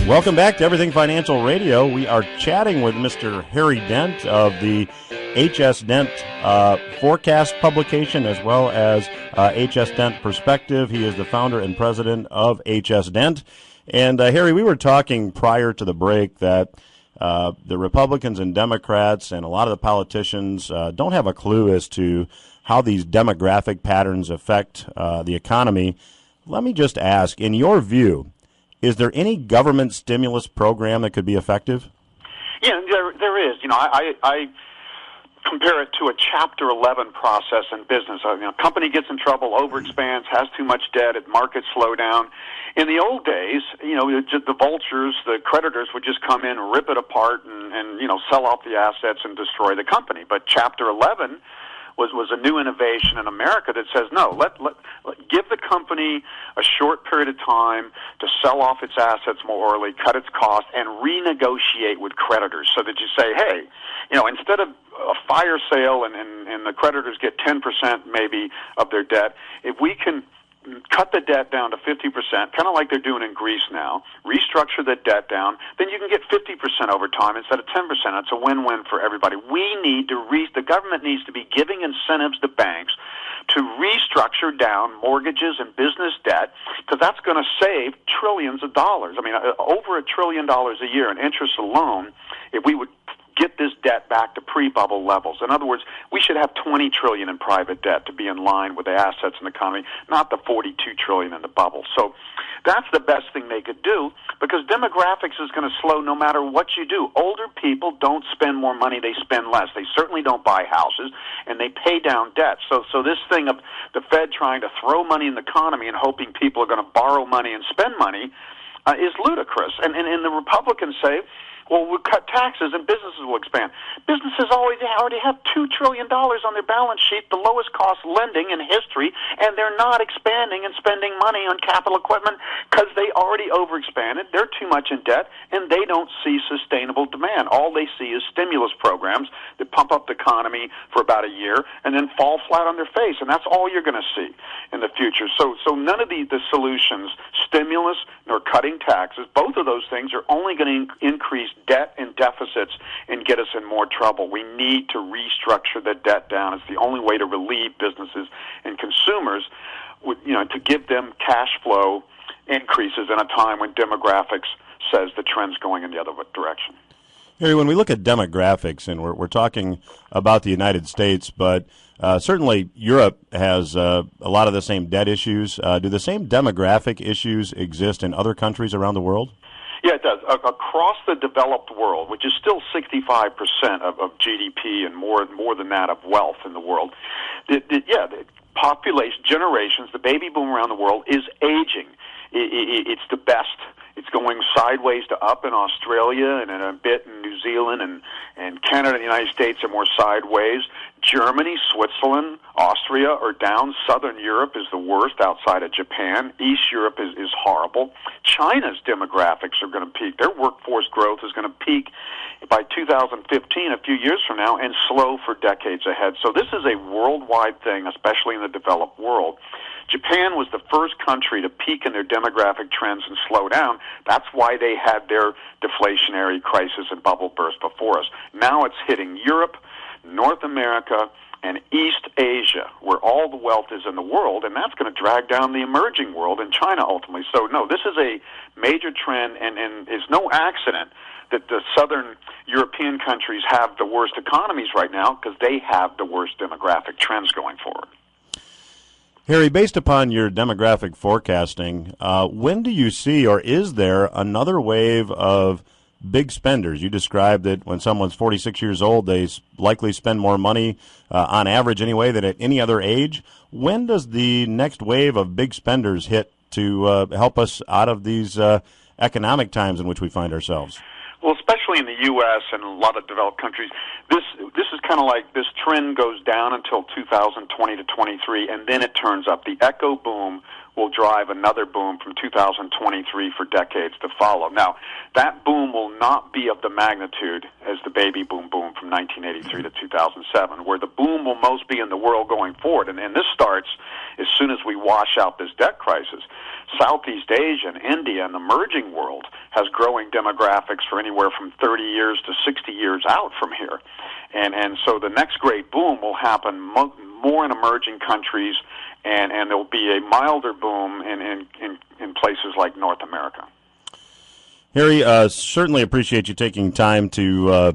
Welcome back to Everything Financial Radio. We are chatting with Mr. Harry Dent of the HS Dent forecast publication, as well as HS Dent Perspective. He is the founder and president of HS Dent. And Harry, we were talking prior to the break that the Republicans and Democrats and a lot of the politicians don't have a clue as to how these demographic patterns affect the economy. Let me just ask, in your view, is there any government stimulus program that could be effective? Yeah, there is. You know, I compare it to a Chapter 11 process in business. You know, a company gets in trouble, overexpands, has too much debt, markets slow down. In the old days, you know, the vultures, the creditors would just come in, rip it apart, and you know, sell off the assets and destroy the company. But Chapter 11 was a new innovation in America that says, no, let give the company a short period of time to sell off its assets more orally, cut its costs, and renegotiate with creditors so that you say, hey, you know, instead of a fire sale and the creditors get 10% maybe of their debt, if we can cut the debt down to 50%, kind of like they're doing in Greece now, restructure the debt down, then you can get 50% over time instead of 10%. It's a win-win for everybody. We need to the government needs to be giving incentives to banks to restructure down mortgages and business debt, because that's going to save trillions of dollars. I mean, over $1 trillion a year in interest alone, if we would get this debt back to pre-bubble levels. In other words, we should have $20 trillion in private debt to be in line with the assets in the economy, not the $42 trillion in the bubble. So that's the best thing they could do, because demographics is going to slow no matter what you do. Older people don't spend more money, they spend less. They certainly don't buy houses, and they pay down debt. So this thing of the Fed trying to throw money in the economy and hoping people are going to borrow money and spend money is ludicrous. And the Republicans say, well, we'll cut taxes and businesses will expand. Businesses already have $2 trillion on their balance sheet, the lowest cost lending in history, and they're not expanding and spending money on capital equipment because they already overexpanded. They're too much in debt, and they don't see sustainable demand. All they see is stimulus programs that pump up the economy for about a year and then fall flat on their face, and that's all you're going to see in the future. So none of the solutions, stimulus nor cutting taxes, both of those things are only going to increase debt and deficits and get us in more trouble. We need to restructure the debt down. It's the only way to relieve businesses and consumers, to give them cash flow increases in a time when demographics says the trend's going in the other direction. Harry, when we look at demographics, and we're talking about the United States, but certainly Europe has a lot of the same debt issues. Do the same demographic issues exist in other countries around the world? Yeah, it does. Across the developed world, which is still 65% of GDP and more than that of wealth in the world, the population, generations, the baby boom around the world is aging. It's the best. It's going sideways to up in Australia and a bit in New Zealand, and Canada and the United States are more sideways. Germany, Switzerland, Austria are down. Southern Europe is the worst outside of Japan. East Europe is horrible. China's demographics are going to peak. Their workforce growth is going to peak by 2015, a few years from now, and slow for decades ahead. So this is a worldwide thing, especially in the developed world. Japan was the first country to peak in their demographic trends and slow down. That's why they had their deflationary crisis and bubble burst before us. Now it's hitting Europe, North America, and East Asia, where all the wealth is in the world, and that's going to drag down the emerging world and China ultimately. So, no, this is a major trend, and it's no accident that the southern European countries have the worst economies right now, because they have the worst demographic trends going forward. Harry, based upon your demographic forecasting, when do you see, or is there another wave of big spenders? You described that when someone's 46 years old, they likely spend more money, on average anyway, than at any other age. When does the next wave of big spenders hit to help us out of these economic times in which we find ourselves? Well, especially in the U.S. and a lot of developed countries, this is kind of like this trend goes down until 2020 to 23, and then it turns up. The echo boom will drive another boom from 2023 for decades to follow. Now, that boom will not be of the magnitude as the baby boom from 1983 to 2007, where the boom will most be in the world going forward. And this starts as soon as we wash out this debt crisis. Southeast Asia and India and the emerging world has growing demographics for anywhere from 30 years to 60 years out from here. And so the next great boom will happen more in emerging countries, and there'll be a milder boom in places like North America. Harry, certainly appreciate you taking time to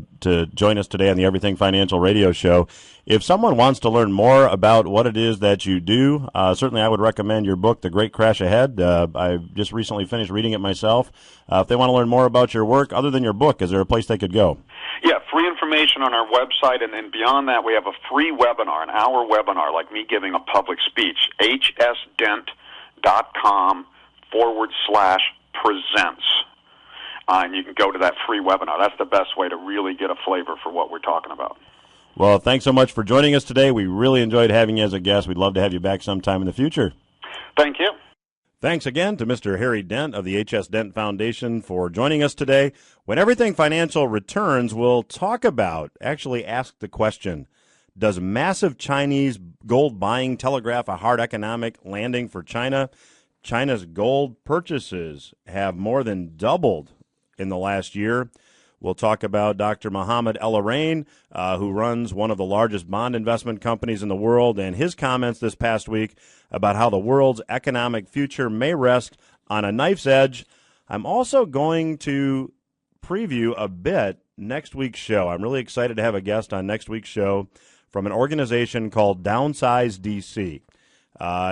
join us today on the Everything Financial Radio Show. If someone wants to learn more about what it is that you do, certainly I would recommend your book, The Great Crash Ahead. I just recently finished reading it myself. If they want to learn more about your work, other than your book, is there a place they could go? Yeah, free information on our website, and then beyond that, we have a free webinar, an hour webinar, like me giving a public speech, hsdent.com/presents. And you can go to that free webinar. That's the best way to really get a flavor for what we're talking about. Well, thanks so much for joining us today. We really enjoyed having you as a guest. We'd love to have you back sometime in the future. Thank you. Thanks again to Mr. Harry Dent of the HS Dent Foundation for joining us today. When Everything Financial returns, we'll talk about, actually ask the question, does massive Chinese gold buying telegraph a hard economic landing for China? China's gold purchases have more than doubled in the last year. We'll talk about Dr. Mohammed El-Arain, who runs one of the largest bond investment companies in the world, and his comments this past week about how the world's economic future may rest on a knife's edge. I'm also going to preview a bit next week's show. I'm really excited to have a guest on next week's show from an organization called Downsize DC.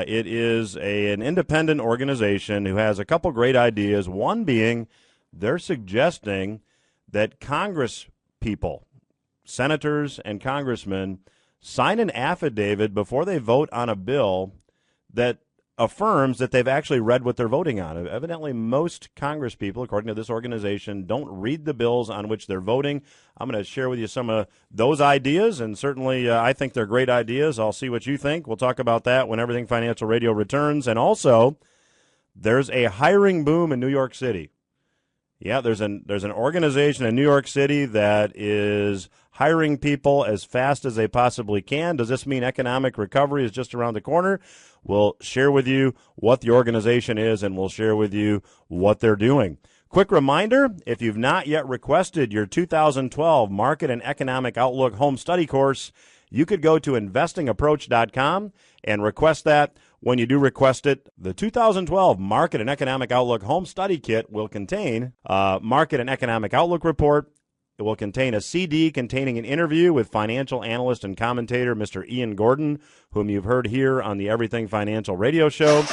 It is an independent organization who has a couple great ideas, one being they're suggesting that Congress people, senators and congressmen, sign an affidavit before they vote on a bill that affirms that they've actually read what they're voting on. Evidently, most Congress people, according to this organization, don't read the bills on which they're voting. I'm going to share with you some of those ideas, and certainly I think they're great ideas. I'll see what you think. We'll talk about that when Everything Financial Radio returns. And also, there's a hiring boom in New York City. Yeah, there's an organization in New York City that is hiring people as fast as they possibly can. Does this mean economic recovery is just around the corner? We'll share with you what the organization is, and we'll share with you what they're doing. Quick reminder, if you've not yet requested your 2012 Market and Economic Outlook Home Study course, you could go to investingapproach.com and request that. When you do request it, the 2012 Market and Economic Outlook Home Study Kit will contain a Market and Economic Outlook report. It will contain a CD containing an interview with financial analyst and commentator Mr. Ian Gordon, whom you've heard here on the Everything Financial Radio Show,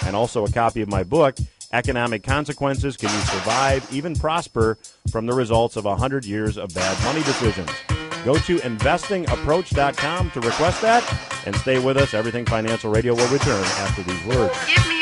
and also a copy of my book, Economic Consequences: Can You Survive, Even Prosper from the Results of 100 Years of Bad Money Decisions. Go to investingapproach.com to request that, and stay with us. Everything Financial Radio will return after these words. Give me